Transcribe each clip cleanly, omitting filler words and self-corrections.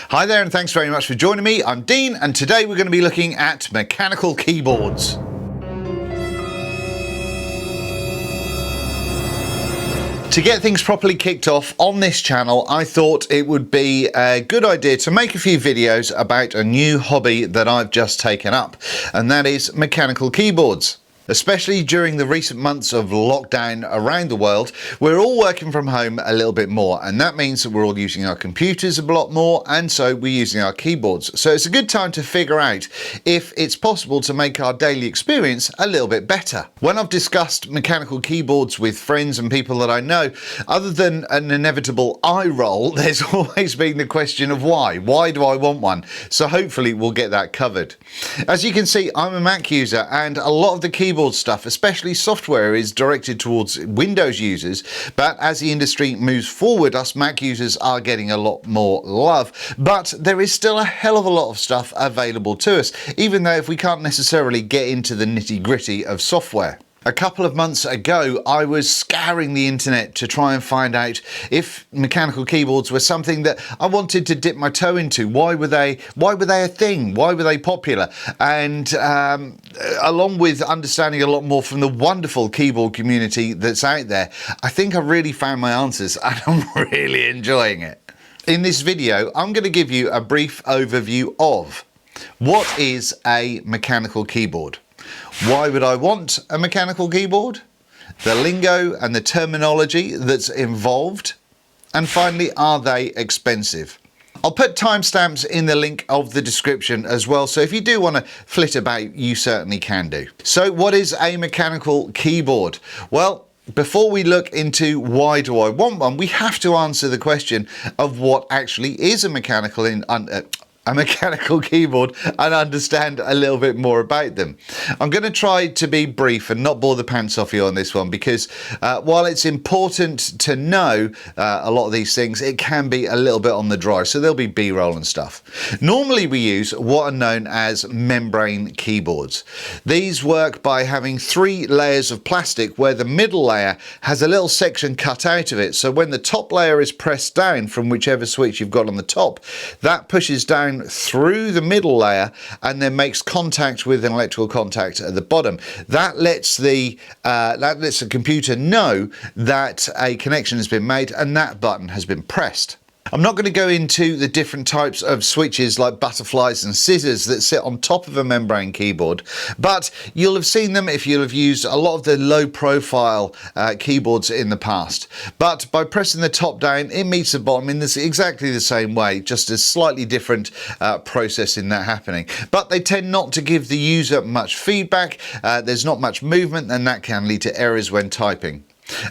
Hi there and thanks very much for joining me. I'm Dean and today we're going to be looking at mechanical keyboards. To get things properly kicked off on this channel, I thought it would be a good idea to make a few videos about a new hobby that I've just taken up, and that is mechanical keyboards. Especially during the recent months of lockdown around the world, we're all working from home a little bit more, and that means that we're all using our computers a lot more, and so we're using our keyboards. So it's a good time to figure out if it's possible to make our daily experience a little bit better. When I've discussed mechanical keyboards with friends and people that I know, other than an inevitable eye roll, there's always been the question of why. Why do I want one? So hopefully we'll get that covered. As you can see, I'm a Mac user, and a lot of the keyboard stuff, especially software, is directed towards Windows users, but as the industry moves forward, us Mac users are getting a lot more love, but there is still a hell of a lot of stuff available to us, even though if we can't necessarily get into the nitty-gritty of software. A couple of months ago, I was scouring the internet to try and find out if mechanical keyboards were something that I wanted to dip my toe into. Why were they a thing? Why were they popular? And along with understanding a lot more from the wonderful keyboard community that's out there, I think I really found my answers and I'm really enjoying it. In this video, I'm going to give you a brief overview of what is a mechanical keyboard. Why would I want a mechanical keyboard? The lingo and the terminology that's involved. And finally, are they expensive? I'll put timestamps in the link of the description as well, so if you do want to flit about, you certainly can do. So what is a mechanical keyboard? Well, before we look into why do I want one, we have to answer the question of what actually is a mechanical keyboard and understand a little bit more about them. I'm going to try to be brief and not bore the pants off you on this one, because while it's important to know a lot of these things, it can be a little bit on the dry, so there'll be B-roll and stuff. Normally we use what are known as membrane keyboards. These work by having 3 layers of plastic where the middle layer has a little section cut out of it, so when the top layer is pressed down from whichever switch you've got on the top, that pushes down through the middle layer and then makes contact with an electrical contact at the bottom. That lets the computer know that a connection has been made and that button has been pressed. I'm not going to go into the different types of switches like butterflies and scissors that sit on top of a membrane keyboard, but you'll have seen them if you'll have used a lot of the low profile keyboards in the past. But by pressing the top down, it meets the bottom in exactly the same way, just a slightly different process in that happening. But they tend not to give the user much feedback, there's not much movement, and that can lead to errors when typing.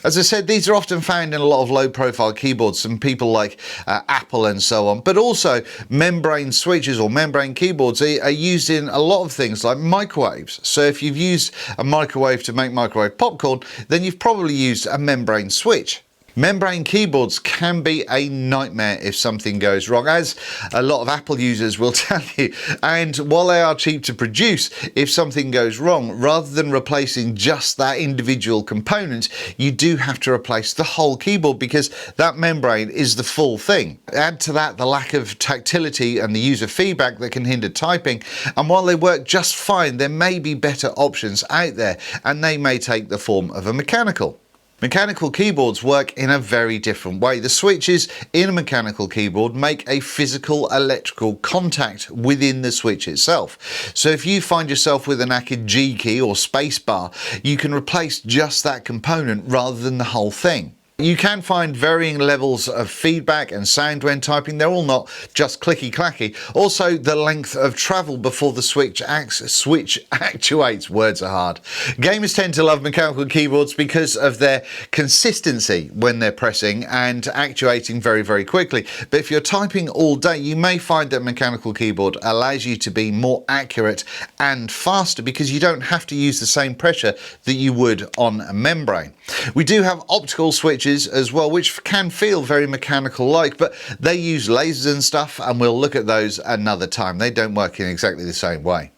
As I said, these are often found in a lot of low-profile keyboards from people like Apple and so on, but also membrane switches or membrane keyboards are used in a lot of things like microwaves. So if you've used a microwave to make microwave popcorn, then you've probably used a membrane switch. Membrane keyboards can be a nightmare if something goes wrong, as a lot of Apple users will tell you. And while they are cheap to produce, if something goes wrong, rather than replacing just that individual component, you do have to replace the whole keyboard because that membrane is the full thing. Add to that the lack of tactility and the user feedback that can hinder typing, and while they work just fine, there may be better options out there, and they may take the form of a mechanical. Mechanical keyboards work in a very different way. The switches in a mechanical keyboard make a physical electrical contact within the switch itself. So if you find yourself with a knackered G key or space bar, you can replace just that component rather than the whole thing. You can find varying levels of feedback and sound when typing. They're all not just clicky clacky. Also, the length of travel before the switch actuates. Words are hard. Gamers tend to love mechanical keyboards because of their consistency when they're pressing and actuating very, very quickly. But if you're typing all day, you may find that mechanical keyboard allows you to be more accurate and faster because you don't have to use the same pressure that you would on a membrane. We do have optical switches as well, which can feel very mechanical like, but they use lasers and stuff, and we'll look at those another time. They don't work in exactly the same way.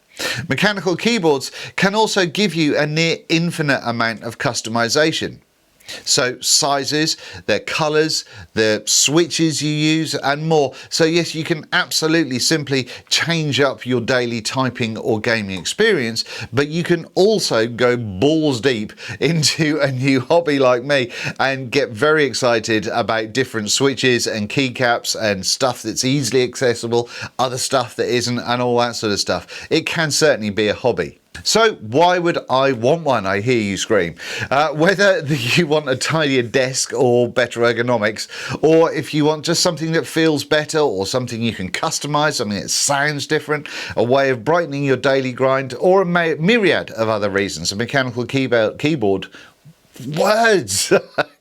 Mechanical keyboards can also give you a near infinite amount of customization. So sizes, their colours, the switches you use and more. So yes, you can absolutely simply change up your daily typing or gaming experience, but you can also go balls deep into a new hobby like me and get very excited about different switches and keycaps and stuff that's easily accessible, other stuff that isn't, and all that sort of stuff. It can certainly be a hobby. So why would I want one, I hear you scream. Whether you want a tidier desk or better ergonomics, or if you want just something that feels better or something you can customize, something that sounds different, a way of brightening your daily grind, or a myriad of other reasons. A mechanical keyboard words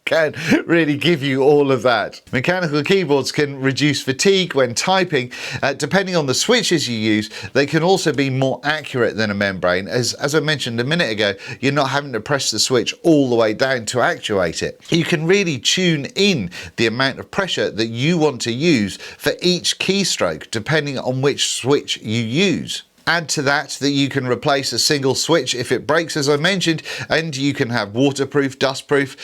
can really give you all of that. Mechanical keyboards can reduce fatigue when typing. Depending on the switches you use, they can also be more accurate than a membrane. As I mentioned a minute ago, you're not having to press the switch all the way down to actuate it. You can really tune in the amount of pressure that you want to use for each keystroke, depending on which switch you use. Add to that you can replace a single switch if it breaks, as I mentioned, and you can have waterproof, dustproof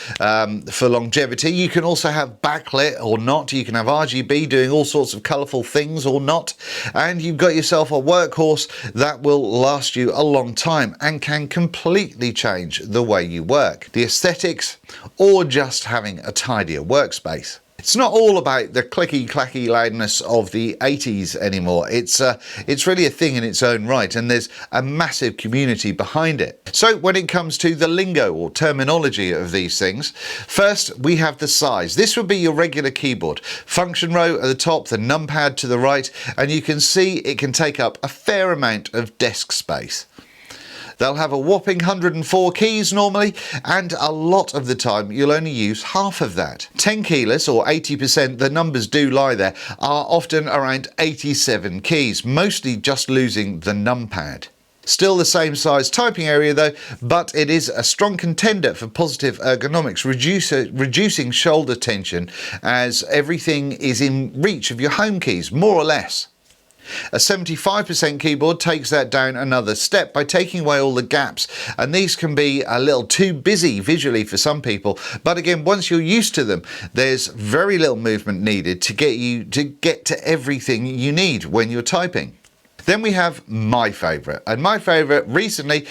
for longevity. You can also have backlit or not. You can have RGB doing all sorts of colourful things or not. And you've got yourself a workhorse that will last you a long time and can completely change the way you work, the aesthetics, or just having a tidier workspace. It's not all about the clicky-clacky loudness of the 80s anymore. It's really a thing in its own right, and there's a massive community behind it. So when it comes to the lingo or terminology of these things, first we have the size. This would be your regular keyboard. Function row at the top, the numpad to the right, and you can see it can take up a fair amount of desk space. They'll have a whopping 104 keys normally, and a lot of the time you'll only use half of that. 10 keyless, or 80%, the numbers do lie there, are often around 87 keys, mostly just losing the numpad. Still the same size typing area though, but it is a strong contender for positive ergonomics, reducing shoulder tension as everything is in reach of your home keys, more or less. A 75% keyboard takes that down another step by taking away all the gaps, and these can be a little too busy visually for some people, but again, once you're used to them, there's very little movement needed to get to everything you need when you're typing. Then we have my favourite, and my favourite recently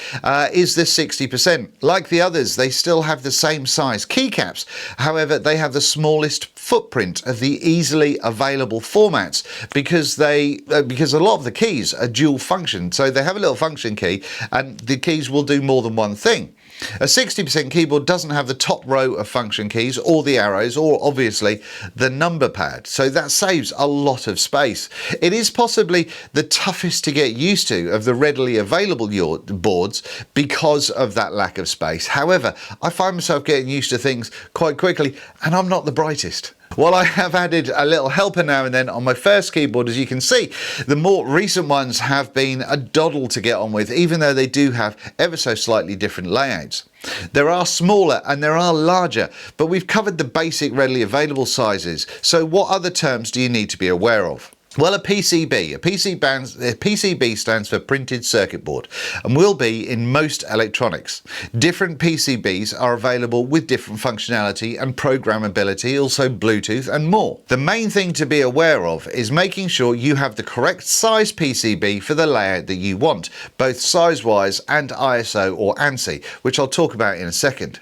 is the 60%. Like the others, they still have the same size keycaps, however they have the smallest footprint of the easily available formats because a lot of the keys are dual function, so they have a little function key and the keys will do more than one thing. A 60% keyboard doesn't have the top row of function keys or the arrows or obviously the number pad, so that saves a lot of space. It is possibly the toughest to get used to of the readily available boards because of that lack of space. However, I find myself getting used to things quite quickly, and I'm not the brightest. While I have added a little helper now and then on my first keyboard, as you can see, the more recent ones have been a doddle to get on with, even though they do have ever so slightly different layouts. There are smaller and there are larger, but we've covered the basic readily available sizes. So what other terms do you need to be aware of? Well, a PCB. A PCB stands for printed circuit board and will be in most electronics. Different PCBs are available with different functionality and programmability, also Bluetooth and more. The main thing to be aware of is making sure you have the correct size PCB for the layout that you want, both size-wise and ISO or ANSI, which I'll talk about in a second.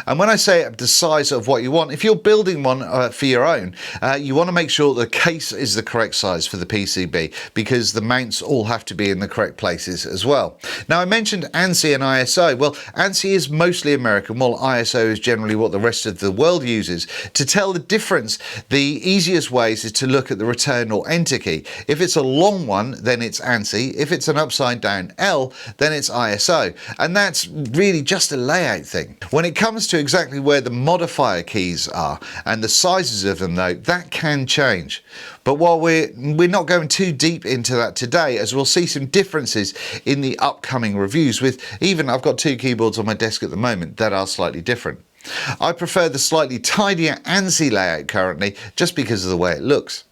And when I say the size of what you want, if you're building one for your own, you want to make sure the case is the correct size for the PCB because the mounts all have to be in the correct places as well. Now, I mentioned ANSI and ISO. Well, ANSI is mostly American, while ISO is generally what the rest of the world uses. To tell the difference, the easiest ways is to look at the return or enter key. If it's a long one, then it's ANSI. If it's an upside down L, then it's ISO. And that's really just a layout thing. When it comes to exactly where the modifier keys are and the sizes of them though, that can change. But while we're not going too deep into that today, as we'll see some differences in the upcoming reviews with I've got two keyboards on my desk at the moment that are slightly different. I prefer the slightly tidier ANSI layout currently just because of the way it looks.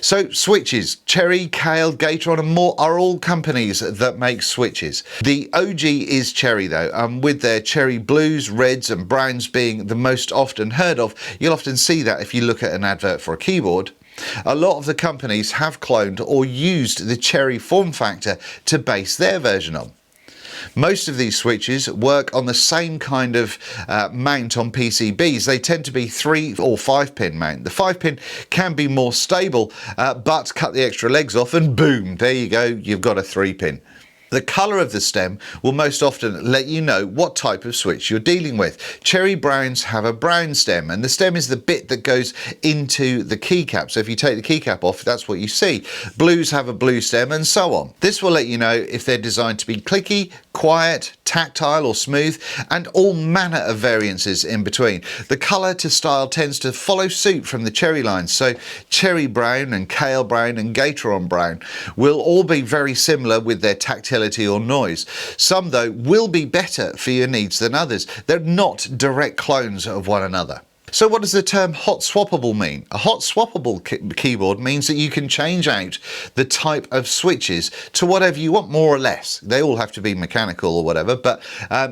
So switches, Cherry, Kale, Gateron and more are all companies that make switches. The OG is Cherry though, with their cherry blues, reds and browns being the most often heard of. You'll often see that if you look at an advert for a keyboard. A lot of the companies have cloned or used the Cherry form factor to base their version on. Most of these switches work on the same kind of mount on PCBs. They tend to be 3 or 5 pin mount. The 5 pin can be more stable, but cut the extra legs off and boom, there you go, you've got a 3 pin. The colour of the stem will most often let you know what type of switch you're dealing with. Cherry browns have a brown stem, and the stem is the bit that goes into the keycap. So if you take the keycap off, that's what you see. Blues have a blue stem and so on. This will let you know if they're designed to be clicky, quiet, tactile or smooth, and all manner of variances in between. The colour to style tends to follow suit from the Cherry line, so Cherry brown and Kale brown and Gateron brown will all be very similar with their tactility or noise. Some though will be better for your needs than others. They're not direct clones of one another. So what does the term hot swappable mean? A hot swappable keyboard means that you can change out the type of switches to whatever you want, more or less. They all have to be mechanical or whatever, but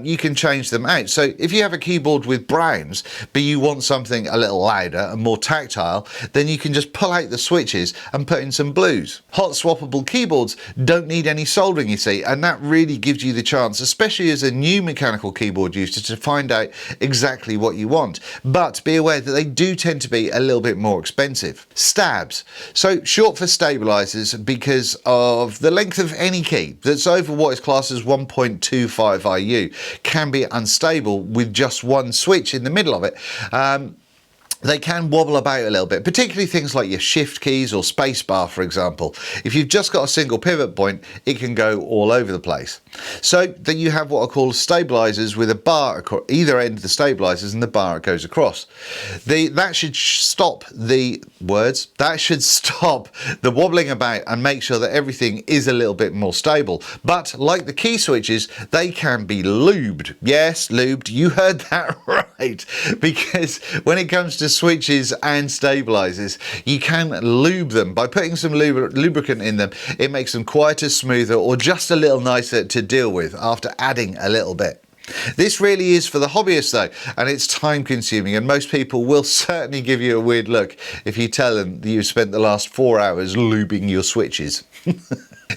you can change them out. So if you have a keyboard with browns, but you want something a little louder and more tactile, then you can just pull out the switches and put in some blues. Hot swappable keyboards don't need any soldering, you see, and that really gives you the chance, especially as a new mechanical keyboard user, to find out exactly what you want. But be aware that they do tend to be a little bit more expensive. Stabs, so short for stabilizers because of the length of any key that's over what is classed as 1.25 IU can be unstable with just one switch in the middle of it. They can wobble about a little bit, particularly things like your shift keys or space bar, for example. If you've just got a single pivot point, it can go all over the place. So then you have what are called stabilizers with a bar at either end of the stabilizers and the bar it goes across. That should stop the wobbling about and make sure that everything is a little bit more stable. But like the key switches, they can be lubed. Yes, lubed, you heard that right. Because when it comes to switches and stabilizers, you can lube them by putting some lubricant in them. It makes them quieter, smoother, or just a little nicer to deal with after adding a little bit. This really is for the hobbyist though, and it's time consuming, and most people will certainly give you a weird look if you tell them that you've spent the last 4 hours lubing your switches.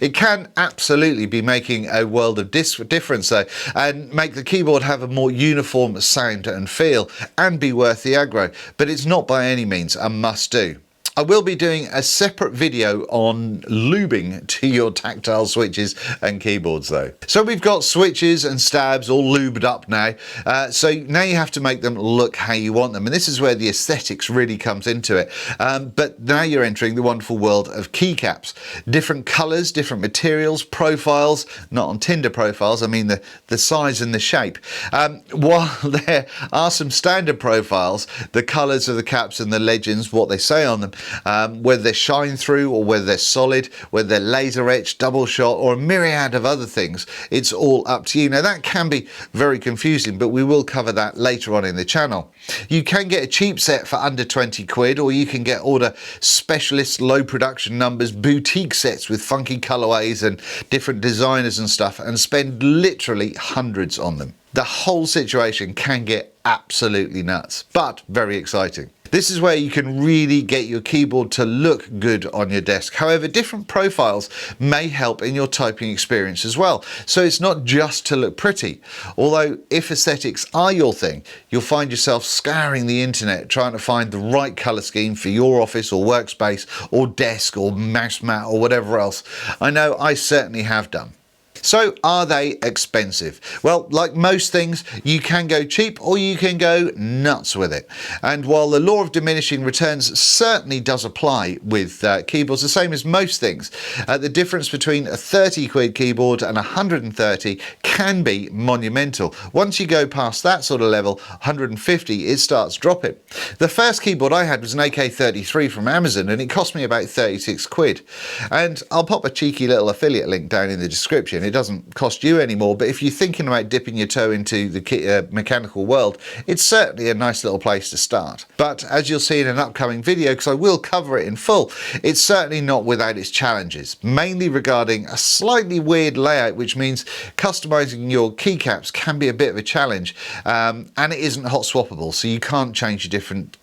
It can absolutely be making a world of difference though, and make the keyboard have a more uniform sound and feel and be worth the aggro, but it's not by any means a must do. I will be doing a separate video on lubing to your tactile switches and keyboards though. So we've got switches and stabs all lubed up now. So now you have to make them look how you want them. And this is where the aesthetics really comes into it. But now you're entering the wonderful world of keycaps. Different colors, different materials, profiles, not on Tinder profiles, I mean the size and the shape. While there are some standard profiles, the colors of the caps and the legends, what they say on them, whether they're shine through or whether they're solid, whether they're laser etched, double shot or a myriad of other things, it's all up to you. Now that can be very confusing, but we will cover that later on in the channel. You can get a cheap set for under 20 quid, or you can order specialist low production numbers boutique sets with funky colorways and different designers and stuff, and spend literally hundreds on them. The whole situation can get absolutely nuts, but very exciting. This is where you can really get your keyboard to look good on your desk. However, different profiles may help in your typing experience as well. So it's not just to look pretty. Although if aesthetics are your thing, you'll find yourself scouring the internet trying to find the right color scheme for your office or workspace or desk or mouse mat or whatever else. I know I certainly have done. So are they expensive? Well, like most things, you can go cheap or you can go nuts with it. And while the law of diminishing returns certainly does apply with keyboards, the same as most things, the difference between a 30 quid keyboard and 130 can be monumental. Once you go past that sort of level, 150, it starts dropping. The first keyboard I had was an AK33 from Amazon, and it cost me about 36 quid. And I'll pop a cheeky little affiliate link down in the description. It doesn't cost you any more, but if you're thinking about dipping your toe into the mechanical world, it's certainly a nice little place to start. But as you'll see in an upcoming video, because I will cover it in full, it's certainly not without its challenges, mainly regarding a slightly weird layout, which means customizing your keycaps can be a bit of a challenge, and it isn't hot swappable, so you can't change your different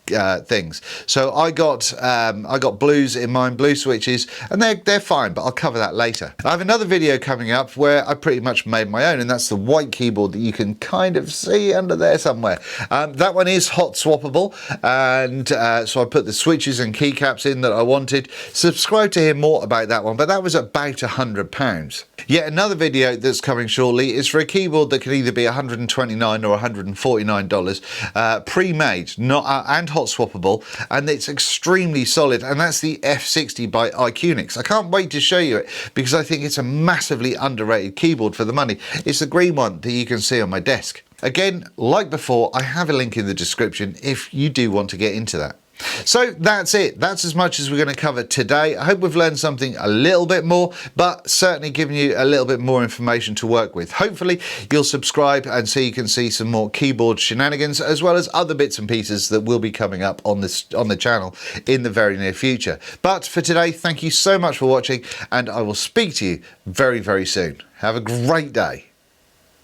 things. So I got blues in mine, blue switches, and they're fine, but I'll cover that later. I have another video coming up where I pretty much made my own, and that's the white keyboard that you can kind of see under there somewhere. That one is hot swappable, and so I put the switches and keycaps in that I wanted. Subscribe to hear more about that one, but that was about £100. Yet another video that's coming shortly is for a keyboard that can either be $129 or $149, pre-made, and hot swappable, and it's extremely solid, and that's the F60 by Iqnix. I can't wait to show you it because I think it's a massively underrated keyboard for the money. It's the green one that you can see on my desk. Again, like before, I have a link in the description if you do want to get into that. So that's it. That's as much as we're going to cover today. I hope we've learned something a little bit more, but certainly giving you a little bit more information to work with. Hopefully you'll subscribe and so you can see some more keyboard shenanigans, as well as other bits and pieces that will be coming up on the channel in the very near future. But for today, thank you so much for watching, and I will speak to you very, very soon. Have a great day.